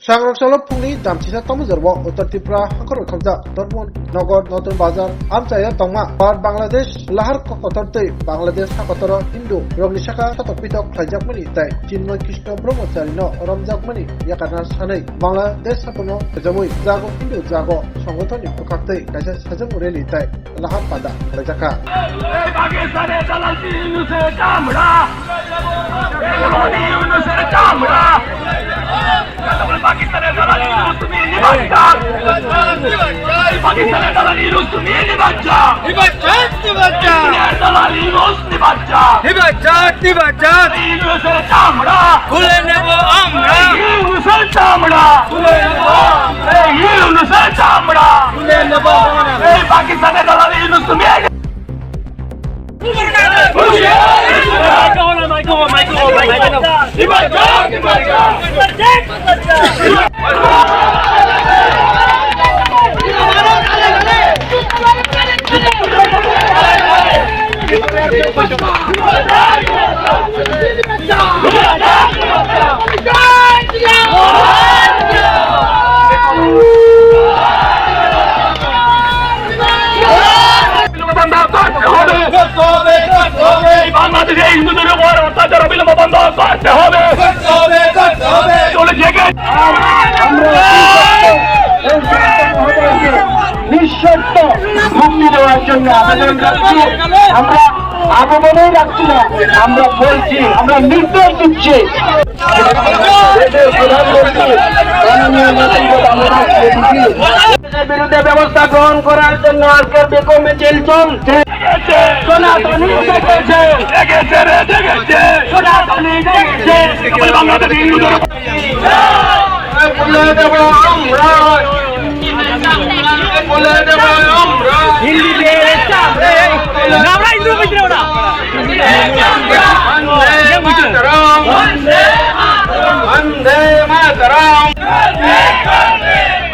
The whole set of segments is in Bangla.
সংরক্ষণ ফুংনি দামচিনা তমজরব উত্তর ত্রিপুরা হাঙ্কর খমজা দরমন নগর নতুন বাজার আমচায়া তংমা বার বাংলাদেশ লাহার কতরতৈ বাংলাদেশ হাকতর হিন্দু রংনি শাখা শতক পিতক ফাইজাকমনি তাই চিন্ময় কৃষ্ণ ব্রহ্মচারী রমজাকমনি ইয়াকানা সাनै বাংলাদেশ সাতনো জামুই জাগো হিন্দু জাগো সংগঠননি প্রকারতৈ কাইসা সাজং রেলি তাই লাহার পাদা ফাইজাকা পাকিস্তানে চালাচ্ছি ইউনুসের চামড়া ইউনুসের চামড়া পাকিস্তানে চালাচ্ছি ইউনুস তুমি নিবাচ্চা পাকিস্তানে চালাচ্ছি ইউনুস তুমি নিবাচ্চা নিবাচ্চা চালাচ্ছি ইউনুস নিবাচ্চা নিবাচ্চা ইউনুসের চামড়া খুলে নেব আমরা ইউনুসের চামড়া খুলে নেব ইউনুসের চামড়া খুলে নেব পাকিস্তানে চালাচ্ছি ইউনুস তুমি বাংলাদেশে হিন্দুদের উপর অত্যাচার অবিলম্ব বন্ধ করতে হবে চলে থেকে নিঃশর্ত মুক্তি দেওয়ার জন্য আবেদন রাখছি। আমরা আবেদনই রাখছি না, আমরা বলছি, আমরা নির্দেশ দিচ্ছি দেশের প্রধানমন্ত্রী বিরুদ্ধে ব্যবস্থা গ্রহণ করার জন্য আজকের বিক্ষোভ মিছিল চলছে। সনাতনী বাংলাদেশ হিন্দুদের বলে দেব আমরা, বলে দেব আমরা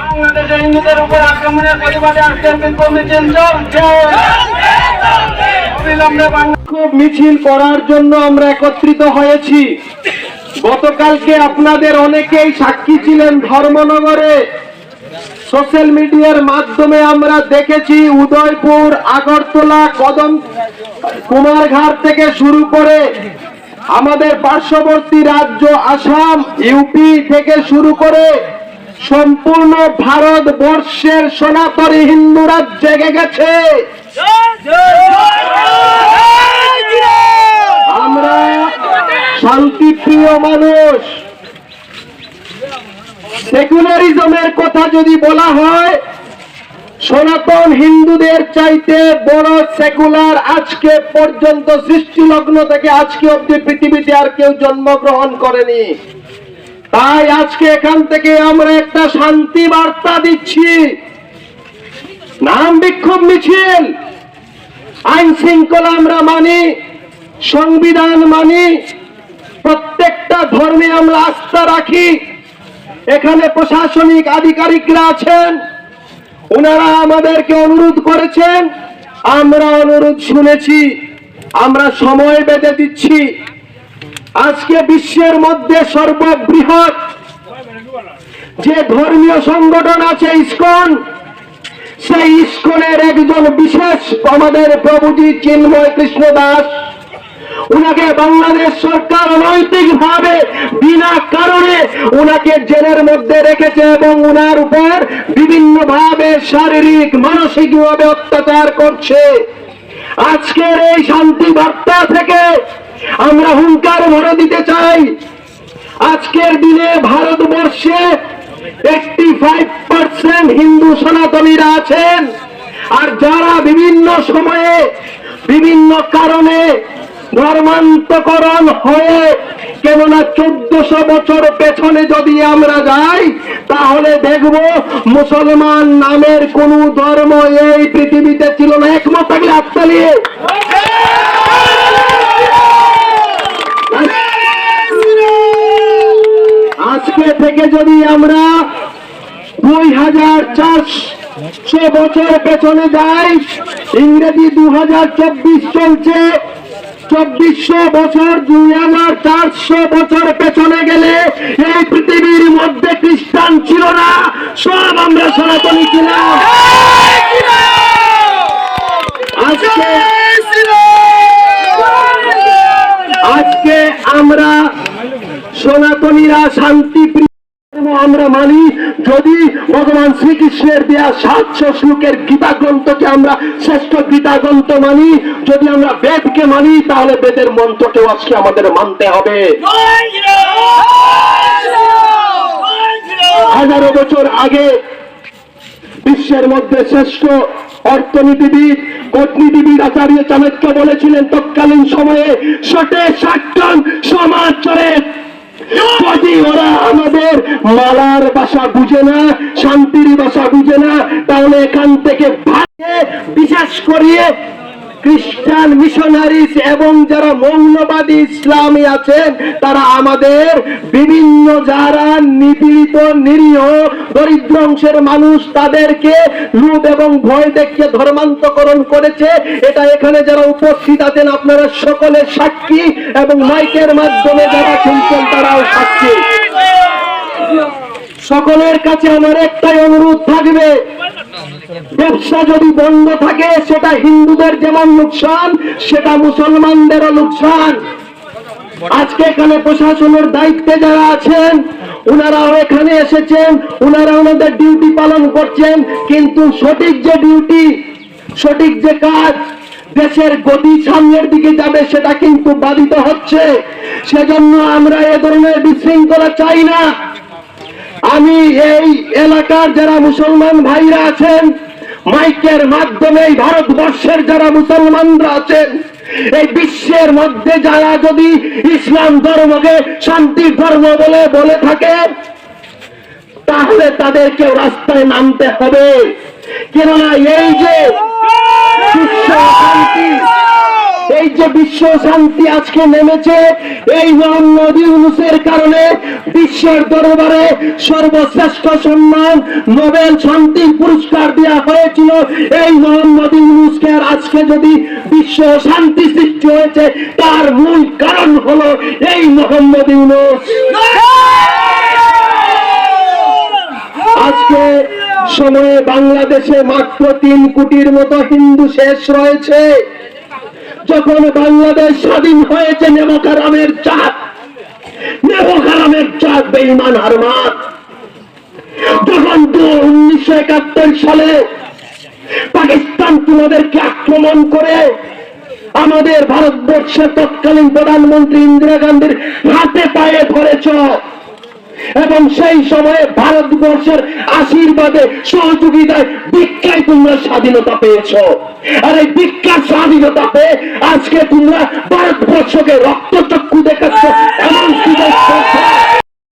বাংলাদেশের হিন্দুদের উপর আক্রমণের প্রতিবাদে আজকের বিক্ষোভ মিছিল চলছে। অবিলম্বে বিক্ষোভ মিছিল করার জন্য আমরা একত্রিত হয়েছি। গতকালকে আপনাদের অনেকেই সাক্ষী ছিলেন, ধর্মনগরে সোশ্যাল মিডিয়ার মাধ্যমে আমরা দেখেছি উদয়পুর, আগরতলা, কদম, কুমারঘাট থেকে শুরু করে আমাদের পার্শ্ববর্তী রাজ্য আসাম, ইউপি থেকে শুরু করে সম্পূর্ণ ভারতবর্ষের সনাতনী হিন্দুরা জেগে গেছে। আমরা শান্তিপ্রিয় মানুষ। সেকুলারিজমের কথা যদি বলা হয়, সনাতন হিন্দুদের চাইতে বড় সেকুলার আজকে পর্যন্ত সৃষ্টি লগ্ন থেকে আজকে অব্দি পৃথিবীতে আর কেউ জন্মগ্রহণ করেনি। তাই আজকে এখান থেকে আমরা একটা শান্তি বার্তা দিচ্ছি। নাম বিক্ষোভ মিছিল, আইন শৃঙ্খলা আমরা মানি, সংবিধান মানি, প্রত্যেকটা ধর্মে আমরা আস্থা রাখি। এখানে প্রশাসনিক আধিকারিকরা আছেন, ওনারা আমাদেরকে অনুরোধ করেছেন, আমরা অনুরোধ শুনেছি, আমরা সময় বেঁধে দিচ্ছি। আজকে বিশ্বের মধ্যে সর্ববৃহৎ যে ধর্মীয় সংগঠন আছে ইসকন, সেই ইসকনের একজন বিশেষ আমাদের প্রভুজি চিন্ময় কৃষ্ণ দাস, উনাকে বাংলাদেশ সরকার অনৈতিকভাবে বিনা কারণে উনাকে জেলের মধ্যে রেখেছে এবং উনার উপর বিভিন্নভাবে শারীরিক মানসিকভাবে অত্যাচার করছে। আজকের এই শান্তি বার্তা থেকে আমরা হুঙ্কার ভরে দিতে চাই, আজকের দিনে ভারতবর্ষে 85% হিন্দু সনাতনীরা আছেন, আর যারা বিভিন্ন সময়ে বিভিন্ন কারণে ধর্মান্তকরণ হয়ে, কেননা 1400 বছর পেছনে যদি আমরা যাই তাহলে দেখব মুসলমান নামের কোন ধর্ম এই পৃথিবীতে ছিল না। একমত থাকলে হাত তালিয়ে। আজকে থেকে যদি আমরা 2400 বছর পেছনে যাই, ইংরেজি 2024 চলছে, 2400 বছর 2400 বছর পেছনে গেলে এই পৃথিবীর মধ্যে খ্রিস্টান সনাতনী ছিলাম। আজকে আমরা সনাতনীরা শান্তি আমরা মানি, যদি ভগবান শ্রীকৃষ্ণের দেয়া 700 শ্লোকের গীতা গ্রন্থকে আমরা শ্রেষ্ঠ গীতা গ্রন্থ মানি, যদি আমরা বেদকে মানি, তাহলে বেদের মন্ত্রকেও আজকে আমাদের মানতে হবে। হাজারো বছর আগে বিশ্বের মধ্যে শ্রেষ্ঠ অর্থনীতিবিদ, কূটনীতিবিদ আচার্য চাণক্য বলেছিলেন, তৎকালীন সময়ে 60 টন সমাজ চলে, যদি ওরা আমাদের মালার ভাষা বুঝে না, শান্তির ভাষা বুঝে না, তাহলে এখান থেকে ভাগে, বিশেষ করিয়ে খ্রিস্টান মিশনারিজ এবং যারা মৌলবাদী ইসলামী আছেন, তারা আমাদের বিভিন্ন যারা নিপীড়িত নিরীহ দরিদ্র অংশের মানুষ, তাদেরকে লুট এবং ভয় দেখিয়ে ধর্মান্তকরণ করেছে। এটা এখানে যারা উপস্থিত আছেন আপনারা সকলে সাক্ষী, এবং মাইকের মাধ্যমে যারা শুনছেন তারাও সাক্ষী। সকলের কাছে আমার একটাই অনুরোধ থাকবে, ব্যবসা যদি বন্ধ থাকে সেটা হিন্দুদের যেমন লোকসান, সেটা মুসলমানদেরও লোকসান। আজকে এখানে প্রশাসনের দায়িত্বে যারা আছেন, ওনারাও এখানে এসেছেন, ওনারা ওনাদের ডিউটি পালন করছেন, কিন্তু সঠিক যে ডিউটি, সঠিক যে কাজ, দেশের গতি সামনের দিকে যাবে, সেটা কিন্তু বাধিত হচ্ছে। সেজন্য আমরা এ ধরনের বিশৃঙ্খলা চাই না। আমি এই এলাকার যারা মুসলমান ভাইরা আছেন, মাইকের মাধ্যমে ভারতবর্ষের যারা মুসলমানরা আছেন, এই বিশ্বের মধ্যে যারা যদি ইসলাম ধর্মকে শান্তির ধর্ম বলে থাকে, তাহলে তাদেরকে রাস্তায় নামতে হবে। কেননা এই যে বিশ্ব শান্তি, এই যে বিশ্ব শান্তি আজকে নেমেছে, এই মোহাম্মদ ইউনূসের কারণে বিশ্বের দরবারে সর্বশ্রেষ্ঠ সম্মান নোবেল শান্তি পুরস্কার দেওয়া হয়েছিল এই মোহাম্মদ ইউনূসকে। আজকে যদি বিশ্ব শান্তি সৃষ্টি হয়েছে, তার মূল কারণ হলো এই মোহাম্মদ ইউনূস। আজকে সময়ে বাংলাদেশে মাত্র 3 কোটির মতো হিন্দু শেষ রয়েছে। যখন বাংলাদেশ স্বাধীন হয়েছে, নেমোকারামের চাঁদ বেঈমান হারমাত, যখন 1971 সালে পাকিস্তান তোমাদেরকে আক্রমণ করে আমাদের ভারতবর্ষের তৎকালীন প্রধানমন্ত্রী ইন্দিরা গান্ধীর হাতে পায়ে ধরেছ, এবং সেই সময়ে ভারতবর্ষের আশীর্বাদে সহযোগিতায় ভিক্ষায় তোমরা স্বাধীনতা পেয়েছ। আর এই ভিক্ষার স্বাধীনতা পেয়ে আজকে তোমরা ভারতবর্ষকে রক্তচক্ষু দেখাচ্ছ, এমন সুযোগ